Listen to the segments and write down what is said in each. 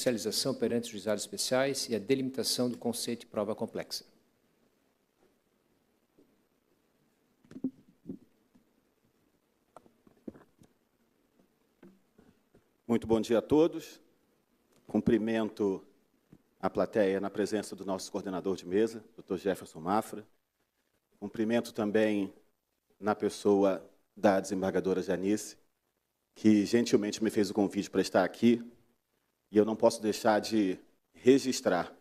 judicialização perante os juizados especiais e a delimitação do conceito de prova complexa. Muito bom dia a todos. Cumprimento a plateia na presença do nosso coordenador de mesa, Dr. Jefferson Mafra. Cumprimento também na pessoa da desembargadora Janice, que gentilmente me fez o convite para estar aqui. E eu não posso deixar de registrar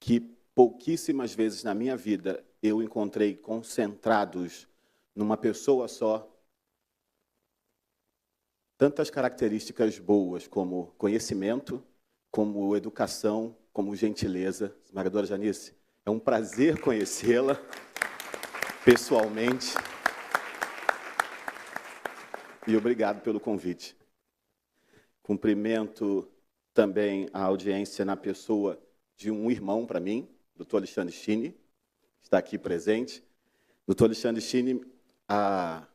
que pouquíssimas vezes na minha vida eu encontrei concentrados numa pessoa só tantas características boas como conhecimento, como educação, como gentileza. Desembargadora Janice, é um prazer conhecê-la pessoalmente. E obrigado pelo convite. Cumprimento também a audiência na pessoa de um irmão para mim, Dr. Alexandre Chini, que está aqui presente. Dr. Alexandre Chini, há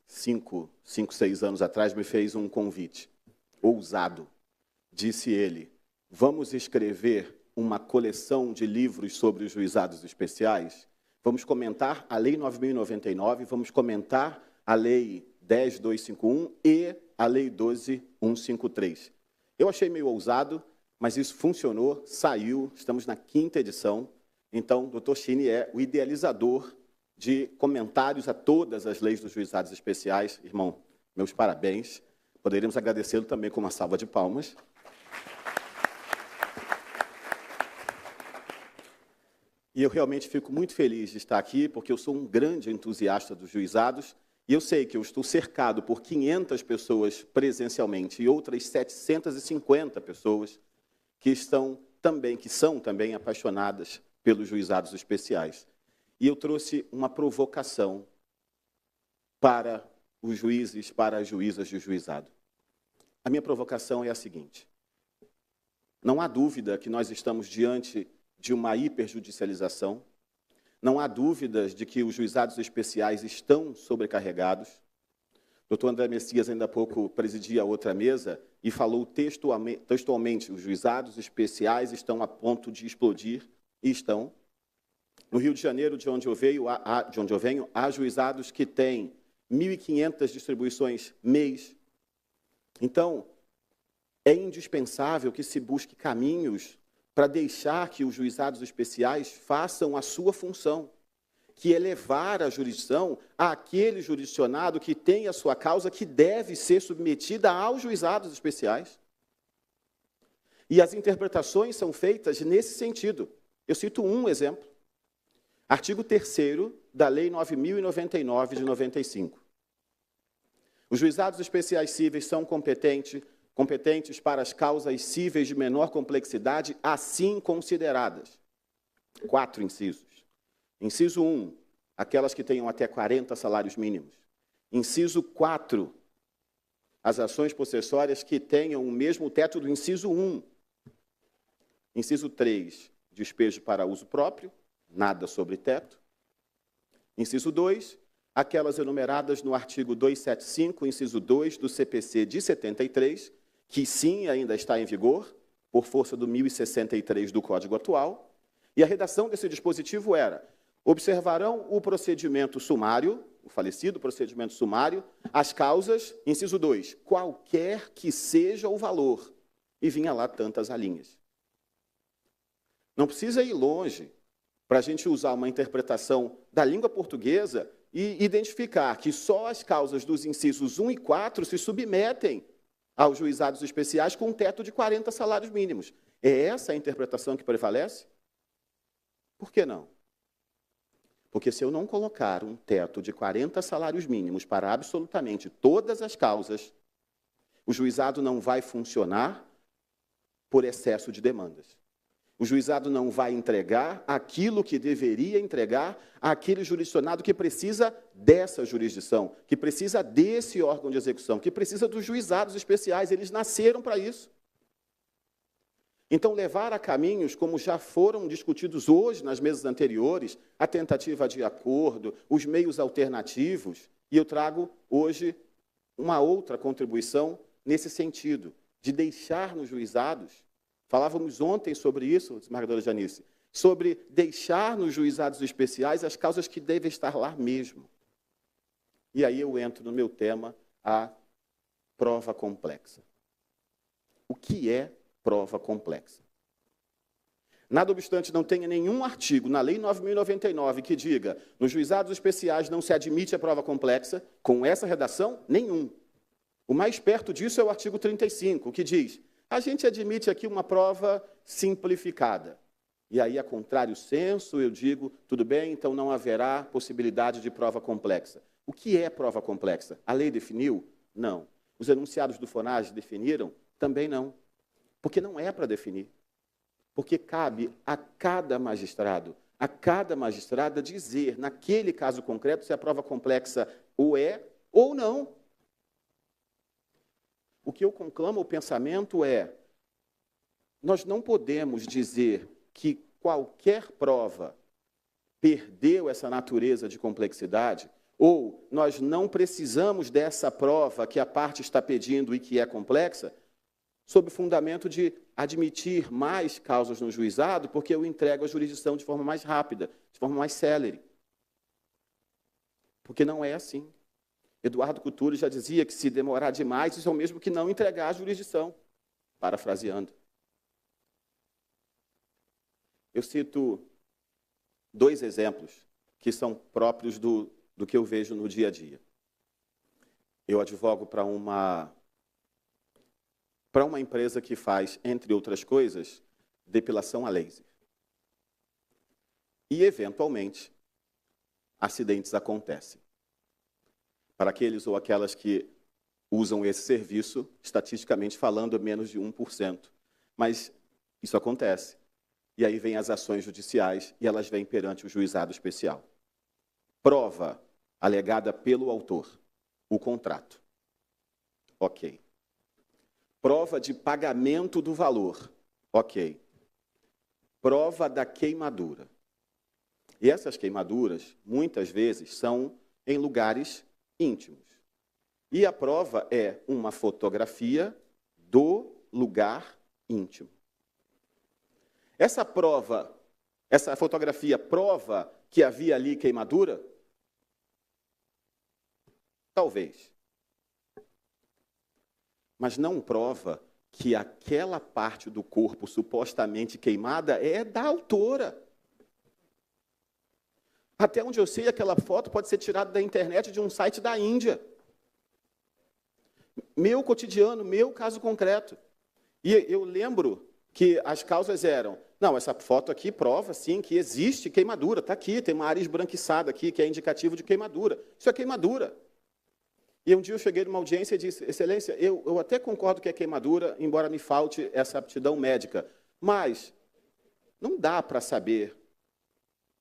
6 anos atrás, me fez um convite ousado. Disse ele, vamos escrever uma coleção de livros sobre os juizados especiais? Vamos comentar a Lei 9.099, vamos comentar a Lei 10.251 e a Lei 12.153. Eu achei meio ousado, mas isso funcionou, saiu, estamos na 5ª edição. Então, o Dr. Chini é o idealizador de comentários a todas as leis dos juizados especiais. Irmão, meus parabéns. Poderíamos agradecê-lo também com uma salva de palmas. E eu realmente fico muito feliz de estar aqui, porque eu sou um grande entusiasta dos juizados, e eu sei que eu estou cercado por 500 pessoas presencialmente e outras 750 pessoas que são também apaixonadas pelos juizados especiais. E eu trouxe uma provocação para os juízes, para as juízas de juizado. A minha provocação é a seguinte: não há dúvida que nós estamos diante de uma hiperjudicialização. Não há dúvidas de que os juizados especiais estão sobrecarregados. O Dr. André Messias, ainda há pouco, presidia outra mesa e falou textualmente, os juizados especiais estão a ponto de explodir, e estão. No Rio de Janeiro, de onde eu venho, há juizados que têm 1.500 distribuições mês. Então, é indispensável que se busque caminhos para deixar que os juizados especiais façam a sua função, que é levar a jurisdição àquele jurisdicionado que tem a sua causa que deve ser submetida aos juizados especiais. E as interpretações são feitas nesse sentido. Eu cito um exemplo. Artigo 3º da Lei 9.099 de 95. Os juizados especiais cíveis são competentes para as causas cíveis de menor complexidade, assim consideradas. 4 incisos. Inciso 1, aquelas que tenham até 40 salários mínimos. Inciso 4, as ações possessórias que tenham o mesmo teto do inciso 1. Inciso 3, despejo para uso próprio, nada sobre teto. Inciso 2, aquelas enumeradas no artigo 275, inciso 2 do CPC de 73, que sim ainda está em vigor, por força do 1063 do Código atual, e a redação desse dispositivo era: observarão o procedimento sumário, o falecido procedimento sumário, as causas, inciso 2, qualquer que seja o valor, e vinha lá tantas alíneas. Não precisa ir longe para a gente usar uma interpretação da língua portuguesa e identificar que só as causas dos incisos 1 e 4 se submetem aos juizados especiais com um teto de 40 salários mínimos. É essa a interpretação que prevalece? Por que não? Porque se eu não colocar um teto de 40 salários mínimos para absolutamente todas as causas, o juizado não vai funcionar por excesso de demandas. O juizado não vai entregar aquilo que deveria entregar àquele jurisdicionado que precisa dessa jurisdição, que precisa desse órgão de execução, que precisa dos juizados especiais. Eles nasceram para isso. Então, levar a caminhos, como já foram discutidos hoje nas mesas anteriores, a tentativa de acordo, os meios alternativos, e eu trago hoje uma outra contribuição nesse sentido, de deixar nos juizados Falávamos ontem sobre isso, desembargadora Janice, sobre deixar nos juizados especiais as causas que devem estar lá mesmo. E aí eu entro no meu tema, a prova complexa. O que é prova complexa? Nada obstante, não tenha nenhum artigo na Lei 9.099 que diga nos juizados especiais não se admite a prova complexa, com essa redação, nenhum. O mais perto disso é o artigo 35, que diz, a gente admite aqui uma prova simplificada. E aí, a contrário senso, eu digo, tudo bem, então não haverá possibilidade de prova complexa. O que é prova complexa? A lei definiu? Não. Os enunciados do FONAGE definiram? Também não. Porque não é para definir. Porque cabe a cada magistrado, a cada magistrada dizer, naquele caso concreto, se a prova complexa ou é ou não. O que eu conclamo o pensamento é, nós não podemos dizer que qualquer prova perdeu essa natureza de complexidade, ou nós não precisamos dessa prova que a parte está pedindo e que é complexa, sob o fundamento de admitir mais causas no juizado, porque eu entrego a jurisdição de forma mais rápida, de forma mais célere. Porque não é assim. Eduardo Couture já dizia que se demorar demais, isso é o mesmo que não entregar a jurisdição, parafraseando. Eu cito 2 exemplos que são próprios do que eu vejo no dia a dia. Eu advogo para uma empresa que faz, entre outras coisas, depilação a laser. E, eventualmente, acidentes acontecem. Para aqueles ou aquelas que usam esse serviço, estatisticamente falando, é menos de 1%. Mas isso acontece. E aí vêm as ações judiciais e elas vêm perante o juizado especial. Prova alegada pelo autor, o contrato. Ok. Prova de pagamento do valor. Ok. Prova da queimadura. E essas queimaduras, muitas vezes, são em lugares íntimos. E a prova é uma fotografia do lugar íntimo. Essa fotografia prova que havia ali queimadura? Talvez. Mas não prova que aquela parte do corpo supostamente queimada é da autora. Até onde eu sei, aquela foto pode ser tirada da internet de um site da Índia. Meu cotidiano, meu caso concreto. E eu lembro que as causas eram, não, essa foto aqui prova, sim, que existe queimadura. Está aqui, tem uma área esbranquiçada aqui, que é indicativo de queimadura. Isso é queimadura. E um dia eu cheguei numa audiência e disse, excelência, eu até concordo que é queimadura, embora me falte essa aptidão médica. Mas não dá para saber,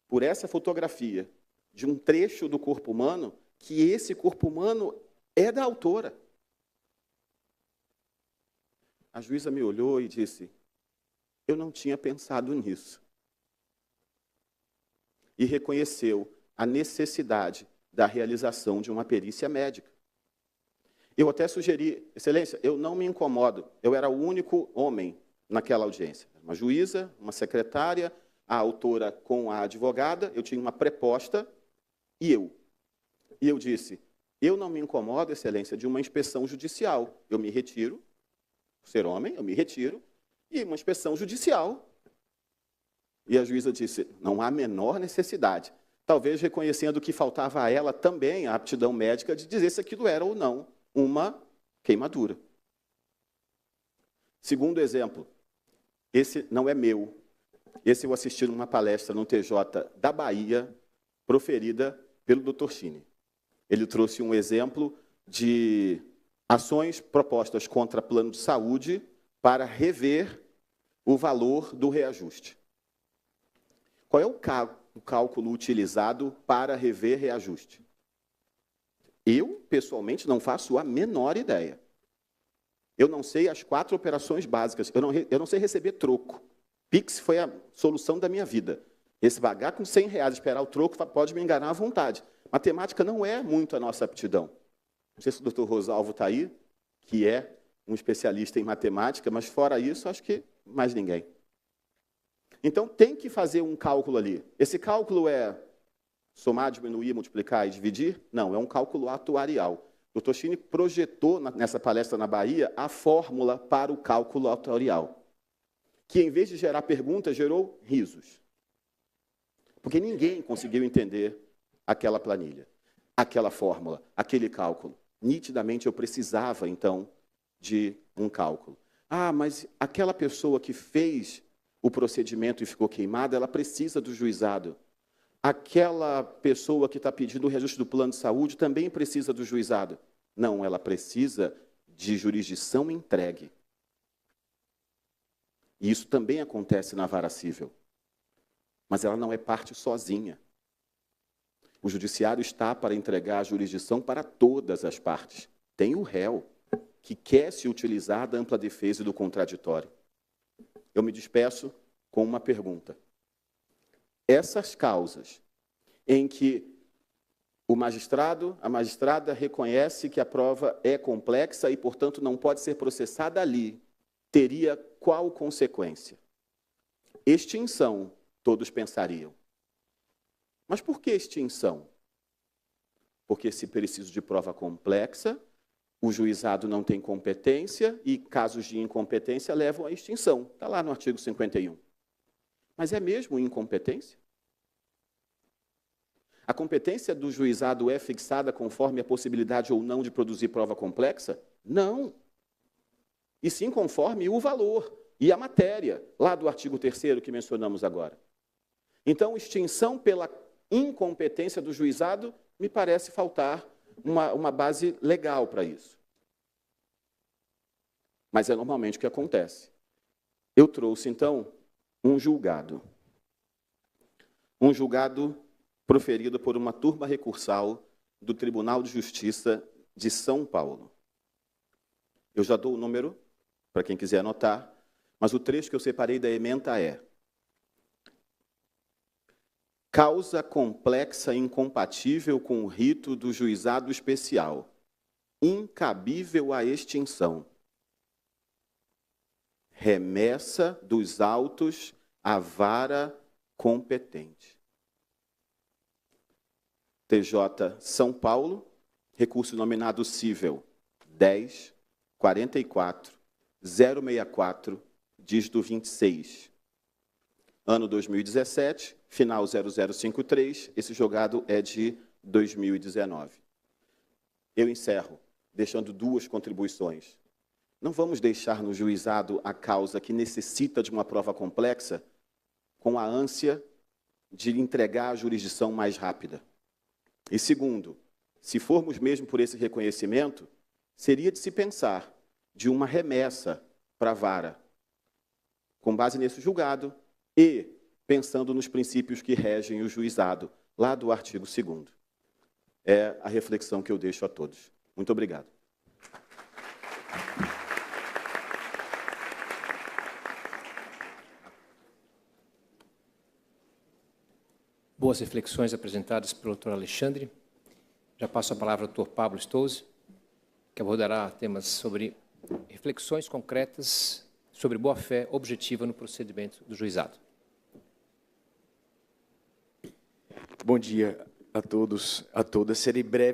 por essa fotografia, de um trecho do corpo humano, que esse corpo humano é da autora. A juíza me olhou e disse, eu não tinha pensado nisso. E reconheceu a necessidade da realização de uma perícia médica. Eu até sugeri, excelência, eu não me incomodo, eu era o único homem naquela audiência. Uma juíza, uma secretária, a autora com a advogada, eu tinha uma preposta e eu. E eu disse, eu não me incomodo, excelência, de uma inspeção judicial. Eu me retiro, por ser homem, eu me retiro, e uma inspeção judicial. E a juíza disse, não há a menor necessidade. Talvez reconhecendo que faltava a ela também a aptidão médica de dizer se aquilo era ou não uma queimadura. Segundo exemplo, esse não é meu. Esse eu assisti numa palestra no TJ da Bahia, proferida pelo Dr. Chine. Ele trouxe um exemplo de ações propostas contra plano de saúde para rever o valor do reajuste. Qual é o cálculo utilizado para rever reajuste? Eu, pessoalmente, não faço a menor ideia. Eu não sei as 4 operações básicas. Eu não sei receber troco. Pix foi a solução da minha vida. Esse pagar com R$100, esperar o troco, pode me enganar à vontade. Matemática não é muito a nossa aptidão. Não sei se o doutor Rosalvo está aí, que é um especialista em matemática, mas fora isso, acho que mais ninguém. Então, tem que fazer um cálculo ali. Esse cálculo é somar, diminuir, multiplicar e dividir? Não, é um cálculo atuarial. O Dr. Chini projetou, nessa palestra na Bahia, a fórmula para o cálculo atuarial, que, em vez de gerar perguntas, gerou risos. Porque ninguém conseguiu entender aquela planilha, aquela fórmula, aquele cálculo. Nitidamente, eu precisava, então, de um cálculo. Ah, mas aquela pessoa que fez o procedimento e ficou queimada, ela precisa do juizado. Aquela pessoa que está pedindo o reajuste do plano de saúde também precisa do juizado. Não, ela precisa de jurisdição entregue. E isso também acontece na vara civil. Mas ela não é parte sozinha. O judiciário está para entregar a jurisdição para todas as partes. Tem o réu, que quer se utilizar da ampla defesa e do contraditório. Eu me despeço com uma pergunta. Essas causas em que o magistrado, a magistrada reconhece que a prova é complexa e, portanto, não pode ser processada ali, teria qual consequência? Extinção, todos pensariam. Mas por que extinção? Porque se preciso de prova complexa, o juizado não tem competência e casos de incompetência levam à extinção. Está lá no artigo 51. Mas é mesmo incompetência? A competência do juizado é fixada conforme a possibilidade ou não de produzir prova complexa? Não. E sim conforme o valor e a matéria, lá do artigo 3º que mencionamos agora. Então, extinção pela incompetência do juizado me parece faltar uma base legal para isso. Mas é normalmente o que acontece. Eu trouxe, então, um julgado. Um julgado proferido por uma turma recursal do Tribunal de Justiça de São Paulo. Eu já dou o número, para quem quiser anotar, mas o trecho que eu separei da ementa é: causa complexa e incompatível com o rito do juizado especial, incabível à extinção. Remessa dos autos à vara competente. TJ São Paulo, recurso nominado cível 10.44.064, dígito 26. Ano 2017, final 0053, esse julgado é de 2019. Eu encerro, deixando duas contribuições. Não vamos deixar no juizado a causa que necessita de uma prova complexa com a ânsia de entregar a jurisdição mais rápida. E segundo, se formos mesmo por esse reconhecimento, seria de se pensar de uma remessa para a vara, com base nesse julgado e pensando nos princípios que regem o juizado, lá do artigo 2º. É a reflexão que eu deixo a todos. Muito obrigado. Boas reflexões apresentadas pelo Dr. Alexandre. Já passo a palavra ao Dr. Pablo Stouze, que abordará temas sobre reflexões concretas sobre boa-fé objetiva no procedimento do juizado. Bom dia a todos, a todas. Serei breve.